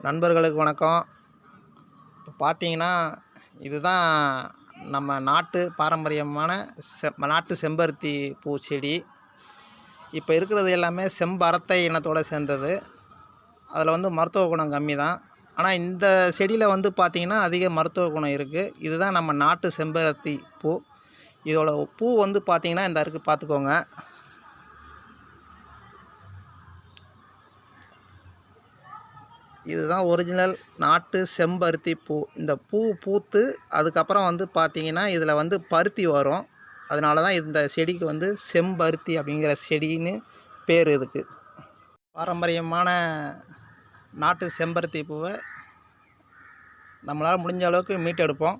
நண்பர்களுக்கு வணக்கம். இப்போ பார்த்தீங்கன்னா, இதுதான் நம்ம நாட்டு பாரம்பரியமான நாட்டு செம்பருத்தி பூ செடி. இப்போ இருக்கிறது எல்லாமே செம்பரத்தை இனத்தோடு சேர்ந்தது. அதில் வந்து மருத்துவ குணம் கம்மி தான். ஆனால் இந்த செடியில் வந்து பார்த்திங்கன்னா அதிக மருத்துவ குணம் இருக்குது. இதுதான் நம்ம நாட்டு செம்பருத்தி பூ. இதோட பூ வந்து பார்த்திங்கன்னா இந்த இருக்குது, பார்த்துக்கோங்க. இதுதான் ஒரிஜினல் நாட்டு செம்பருத்தி பூ. இந்த பூ பூத்து அதுக்கப்புறம் வந்து பார்த்திங்கன்னா இதில் வந்து பருத்தி வரும். அதனால தான் இந்த செடிக்கு வந்து செம்பருத்தி அப்படிங்கிற செடின்னு பேர். இதுக்கு பாரம்பரியமான நாட்டு செம்பருத்தி பூவை நம்மளால் முடிஞ்ச அளவுக்கு மீட்டெடுப்போம்.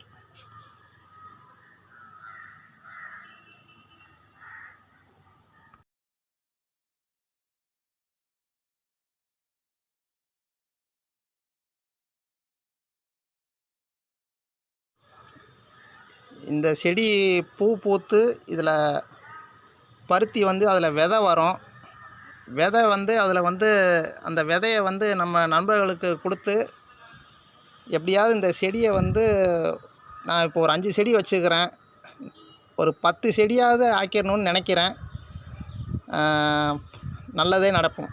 இந்த செடி பூ பூத்து இதில் பருத்தி வந்து அதில் விதை வரும். விதை வந்து அதில் வந்து அந்த விதையை வந்து நம்ம நண்பர்களுக்கு கொடுத்து எப்படியாவது இந்த செடியை வந்து நான் இப்போ ஒரு 5 செடி வச்சுக்கிறேன், ஒரு 10 செடியாவது ஆக்கிடணும்னு நினைக்கிறேன். நல்லதே நடக்கும்.